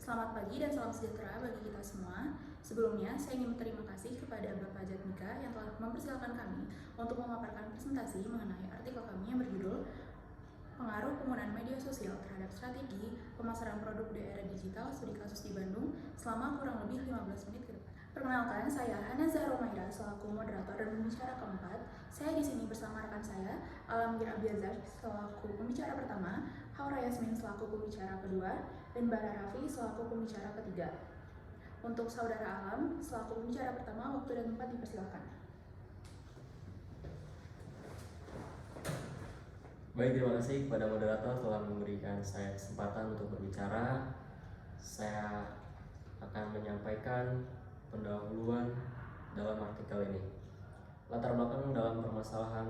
Selamat pagi dan salam sejahtera bagi kita semua. Sebelumnya, saya ingin berterima kasih kepada Bapak Jatmika yang telah mempersilahkan kami untuk memaparkan presentasi mengenai artikel kami yang berjudul Pengaruh Penggunaan Media Sosial Terhadap Strategi Pemasaran Produk di Era Digital Studi Kasus di Bandung selama kurang lebih 15 menit ke depan. Perkenalkan, saya Hana Zahromaira selaku moderator dan pembicara keempat. Saya di sini bersama rekan saya, Alamgir Abiazar selaku pembicara pertama, Haura Yasmin selaku pembicara kedua, dan Bara Raffi selaku pembicara ketiga. Untuk Saudara Alam selaku pembicara pertama, waktu dan tempat dipersilakan. Baik, terima kasih kepada moderator telah memberikan saya kesempatan untuk berbicara. Saya akan menyampaikan pendahuluan dalam artikel ini. Latar belakang dalam permasalahan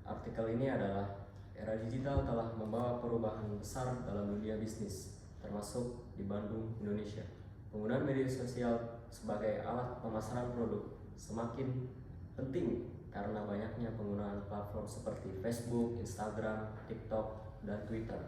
artikel ini adalah era digital telah membawa perubahan besar dalam dunia bisnis, termasuk di Bandung, Indonesia. Penggunaan media sosial sebagai alat pemasaran produk semakin penting karena banyaknya penggunaan platform seperti Facebook, Instagram, TikTok, dan Twitter.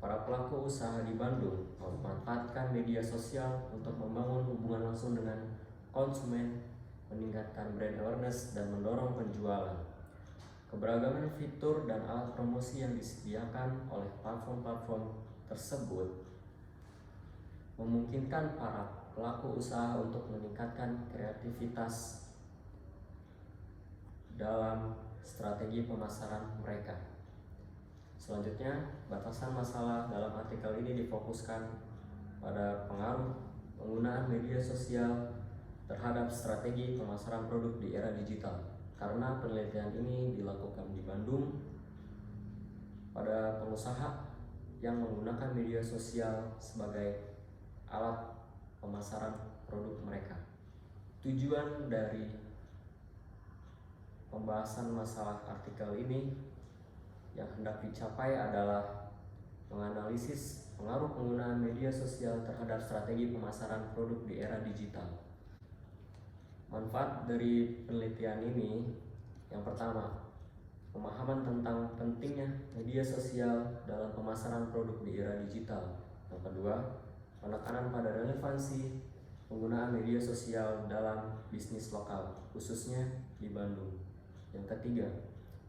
Para pelaku usaha di Bandung memanfaatkan media sosial untuk membangun hubungan langsung dengan konsumen, meningkatkan brand awareness, dan mendorong penjualan. Keberagaman fitur dan alat promosi yang disediakan oleh platform-platform tersebut memungkinkan para pelaku usaha untuk meningkatkan kreativitas dalam strategi pemasaran mereka. Selanjutnya, batasan masalah dalam artikel ini difokuskan pada pengaruh penggunaan media sosial terhadap strategi pemasaran produk di era digital. Karena penelitian ini dilakukan di Bandung pada pengusaha yang menggunakan media sosial sebagai alat pemasaran produk mereka. Tujuan dari pembahasan masalah artikel ini yang hendak dicapai adalah menganalisis pengaruh penggunaan media sosial terhadap strategi pemasaran produk di era digital. Manfaat dari penelitian ini, yang pertama, pemahaman tentang pentingnya media sosial dalam pemasaran produk di era digital. Yang kedua, penekanan pada relevansi penggunaan media sosial dalam bisnis lokal, khususnya di Bandung. Yang ketiga,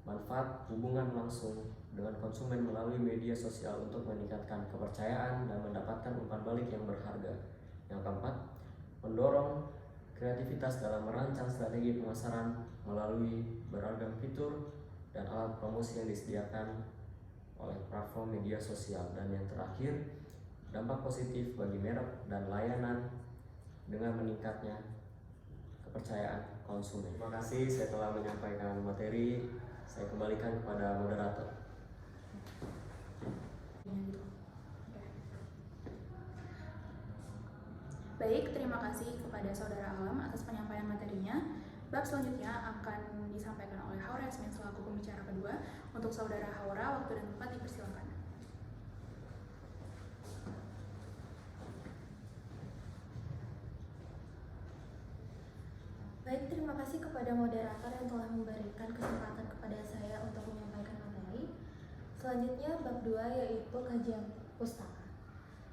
manfaat hubungan langsung dengan konsumen melalui media sosial untuk meningkatkan kepercayaan dan mendapatkan umpan balik yang berharga. Yang keempat, mendorong kreativitas dalam merancang strategi pemasaran melalui beragam fitur dan alat promosi yang disediakan oleh platform media sosial. Dan yang terakhir, dampak positif bagi merek dan layanan dengan meningkatnya kepercayaan konsumen. Terima kasih, saya telah menyampaikan materi. Saya kembalikan kepada moderator. Baik, terima kasih kepada Saudara Alam atas penyampaian materinya. Bab selanjutnya akan disampaikan oleh Haura Yasmin selaku pembicara kedua. Untuk Saudara Haura, waktu dan tempat dipersilakan. Baik, terima kasih kepada moderator yang telah memberikan kesempatan kepada saya untuk menyampaikan materi. Selanjutnya bab 2 yaitu kajian pustaka.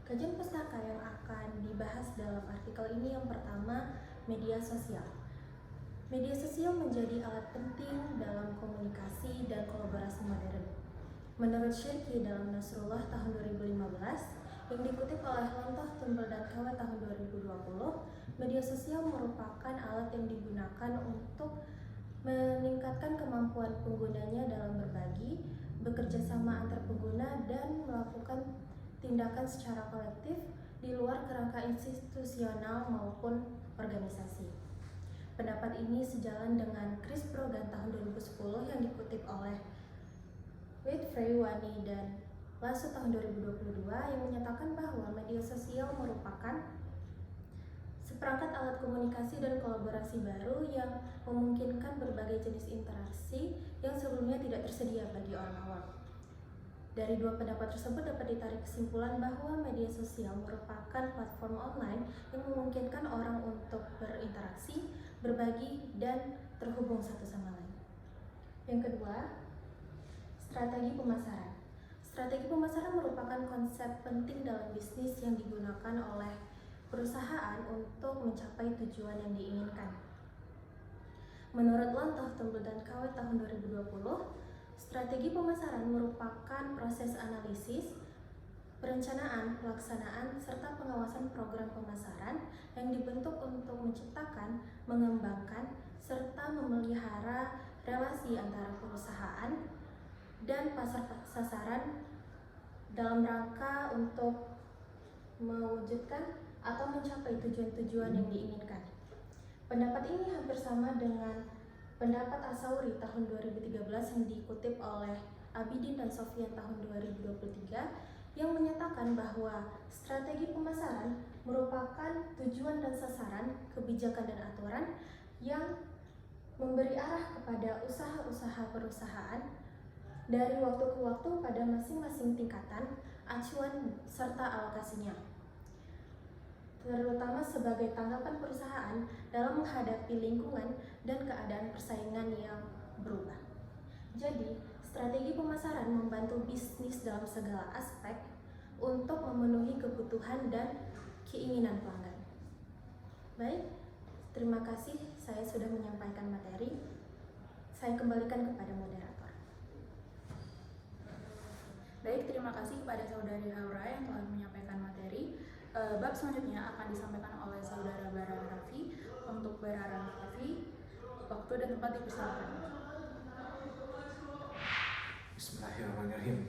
Kajian pustaka yang akan dibahas dalam artikel ini yang pertama, media sosial. Media sosial menjadi alat penting dalam komunikasi dan kolaborasi modern. Menurut Shirky dalam Nasrullah tahun 2015, yang dikutip oleh Lontoh Tumbel dan KW tahun 2020, media sosial merupakan alat yang digunakan untuk meningkatkan kemampuan penggunanya dalam berbagi, bekerja sama antar pengguna, dan melakukan tindakan secara kolektif di luar kerangka institusional maupun organisasi. Pendapat ini sejalan dengan Chris Brogan tahun 2010 yang dikutip oleh Whitfrey Wani dan Lasso tahun 2022 yang menyatakan bahwa media sosial merupakan seperangkat alat komunikasi dan kolaborasi baru yang memungkinkan berbagai jenis interaksi yang sebelumnya tidak tersedia bagi orang awam. Dari dua pendapat tersebut dapat ditarik kesimpulan bahwa media sosial merupakan platform online yang memungkinkan orang untuk berinteraksi, berbagi, dan terhubung satu sama lain. Yang kedua, strategi pemasaran. Strategi pemasaran merupakan konsep penting dalam bisnis yang digunakan oleh perusahaan untuk mencapai tujuan yang diinginkan. Menurut Lontoh, Tumbuh dan KW tahun 2020, strategi pemasaran merupakan proses analisis, perencanaan, pelaksanaan, serta pengawasan program pemasaran yang dibentuk untuk menciptakan, mengembangkan, serta memelihara relasi antara perusahaan dan pasar sasaran dalam rangka untuk mewujudkan atau mencapai tujuan-tujuan yang diinginkan. Pendapat ini hampir sama dengan pendapat Asauri tahun 2013 yang dikutip oleh Abidin dan Sofyan tahun 2023 yang menyatakan bahwa strategi pemasaran merupakan tujuan dan sasaran, kebijakan dan aturan yang memberi arah kepada usaha-usaha perusahaan dari waktu ke waktu pada masing-masing tingkatan, acuan, serta alokasinya, terutama sebagai tanggapan perusahaan dalam menghadapi lingkungan dan keadaan persaingan yang berubah. Jadi, strategi pemasaran membantu bisnis dalam segala aspek untuk memenuhi kebutuhan dan keinginan pelanggan. Baik, terima kasih, saya sudah menyampaikan materi. Saya kembalikan kepada moderator. Baik, terima kasih kepada Saudari Haura yang telah menyampaikan materi. Bab selanjutnya akan disampaikan oleh Saudara Bara Raffi. Untuk Bara Raffi, waktu dan tempat dipersilakan. Bismillahirrahmanirrahim.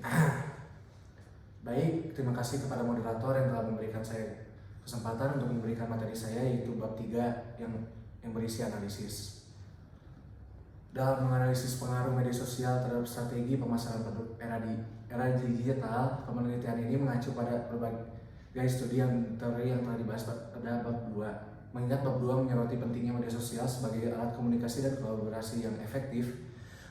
Baik, terima kasih kepada moderator yang telah memberikan saya kesempatan untuk memberikan materi saya, yaitu bab 3 yang berisi analisis. Dalam menganalisis pengaruh media sosial terhadap strategi pemasaran produk era digital, penelitian ini mengacu pada berbagai studi yang telah dibahas pada bab 2. Mengingat bab 2 menyoroti pentingnya media sosial sebagai alat komunikasi dan kolaborasi yang efektif,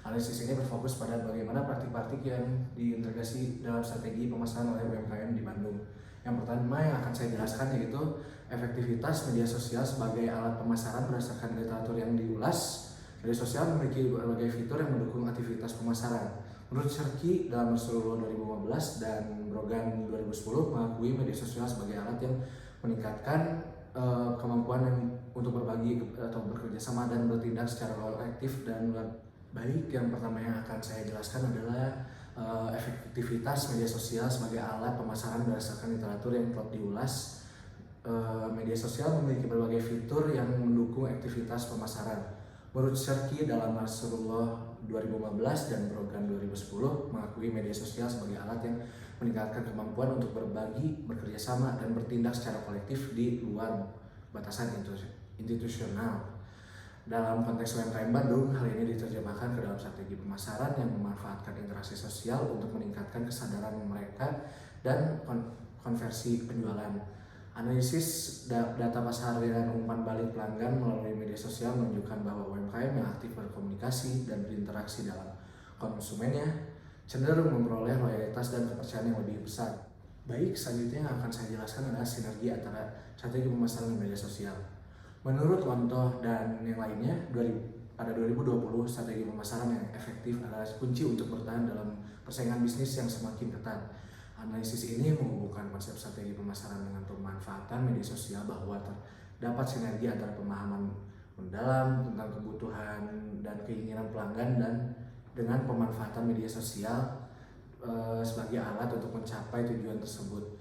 analisis ini berfokus pada bagaimana praktik-praktik yang diintegrasi dalam strategi pemasaran oleh UMKM di Bandung. Yang pertama yang akan saya jelaskan yaitu efektivitas media sosial sebagai alat pemasaran berdasarkan literatur yang diulas. Media sosial memiliki berbagai fitur yang mendukung aktivitas pemasaran. Menurut Cherky dalam Rasulullah 2015 dan Brogan 2010 mengakui media sosial sebagai alat yang meningkatkan kemampuan yang untuk berbagi atau bekerja sama dan bertindak secara kolektif dan baik. Yang pertama yang akan saya jelaskan adalah efektivitas media sosial sebagai alat pemasaran berdasarkan literatur yang telah diulas. Media sosial memiliki berbagai fitur yang mendukung aktivitas pemasaran. Menurut Cherky dalam Rasulullah 2015 dan Brogan 2010 mengakui media sosial sebagai alat yang meningkatkan kemampuan untuk berbagi, bekerja sama, dan bertindak secara kolektif di luar batasan institusional. Dalam konteks UMKM Bandung, hal ini diterjemahkan ke dalam strategi pemasaran yang memanfaatkan interaksi sosial untuk meningkatkan kesadaran mereka dan konversi penjualan. Analisis data pasar dan umpan balik pelanggan melalui media sosial menunjukkan bahwa UMKM yang aktif berkomunikasi dan berinteraksi dalam konsumennya cenderung memperoleh loyalitas dan kepercayaan yang lebih besar. Baik, selanjutnya yang akan saya jelaskan adalah sinergi antara strategi pemasaran dan media sosial. Menurut Lontoh dan yang lainnya, pada 2020 strategi pemasaran yang efektif adalah kunci untuk bertahan dalam persaingan bisnis yang semakin ketat. Analisis ini menghubungkan konsep strategi pemasaran dengan pemanfaatan media sosial bahwa terdapat sinergi antara pemahaman mendalam tentang kebutuhan dan keinginan pelanggan dan dengan pemanfaatan media sosial sebagai alat untuk mencapai tujuan tersebut.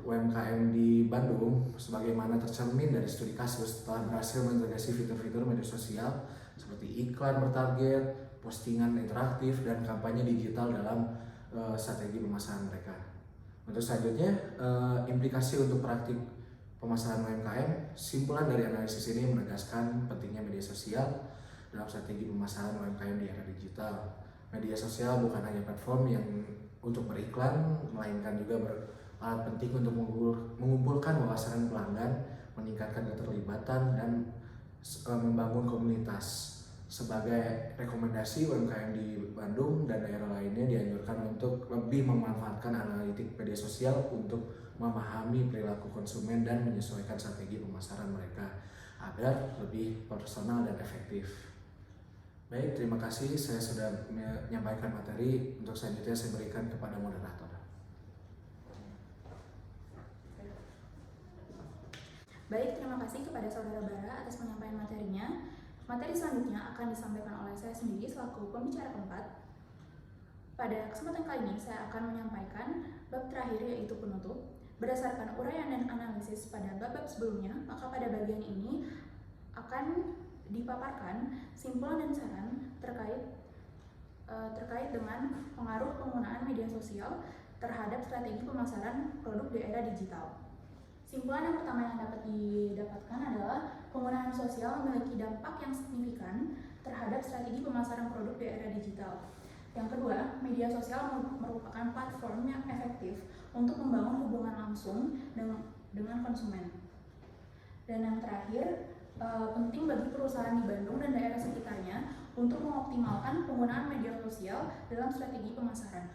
UMKM di Bandung sebagaimana tercermin dari studi kasus telah berhasil mengintegrasi fitur-fitur media sosial seperti iklan bertarget, postingan interaktif, dan kampanye digital dalam strategi pemasaran mereka. Untuk selanjutnya, implikasi untuk praktik pemasaran UMKM. Simpulan dari analisis ini menegaskan pentingnya media sosial dalam strategi pemasaran UMKM di era digital. Media sosial bukan hanya platform yang untuk beriklan, melainkan juga alat penting untuk mengumpulkan wawasan pelanggan, meningkatkan keterlibatan, dan membangun komunitas. Sebagai rekomendasi, UMKM di Bandung dan daerah lainnya dianjurkan untuk lebih memanfaatkan analitik media sosial untuk memahami perilaku konsumen dan menyesuaikan strategi pemasaran mereka agar lebih personal dan efektif. Baik, terima kasih. Saya sudah menyampaikan materi. Untuk selanjutnya saya berikan kepada moderator. Baik, terima kasih kepada Saudara Bara atas penyampaian materinya. Materi selanjutnya akan disampaikan oleh saya sendiri selaku pembicara keempat. Pada kesempatan kali ini, saya akan menyampaikan bab terakhir yaitu penutup. Berdasarkan uraian dan analisis pada bab-bab sebelumnya, maka pada bagian ini akan dipaparkan simpulan dan saran terkait dengan pengaruh penggunaan media sosial terhadap strategi pemasaran produk di era digital. Simpulan yang pertama yang dapat didapatkan adalah penggunaan sosial memiliki dampak yang signifikan terhadap strategi pemasaran produk di era digital. Yang kedua, media sosial merupakan platform yang efektif untuk membangun hubungan langsung dengan konsumen. Dan yang terakhir, penting bagi perusahaan di Bandung dan daerah sekitarnya untuk mengoptimalkan penggunaan media sosial dalam strategi pemasaran.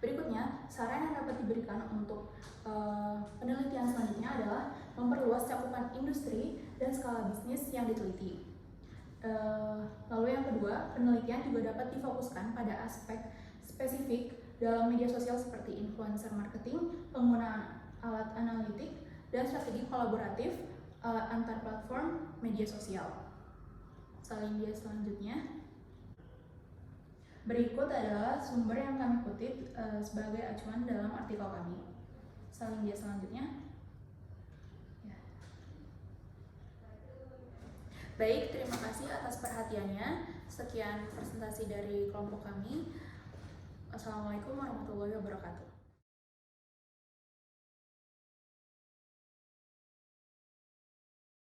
Berikutnya, saran yang dapat diberikan untuk penelitian selanjutnya adalah memperluas cakupan industri dan skala bisnis yang diteliti. Lalu yang kedua, penelitian juga dapat difokuskan pada aspek spesifik dalam media sosial seperti influencer marketing, penggunaan alat analitik, dan strategi kolaboratif antar platform media sosial. Salin dia selanjutnya. Berikut adalah sumber yang kami kutip sebagai acuan dalam artikel kami. Salin dia selanjutnya. Ya. Baik, terima kasih atas perhatiannya. Sekian presentasi dari kelompok kami. Assalamualaikum warahmatullahi wabarakatuh.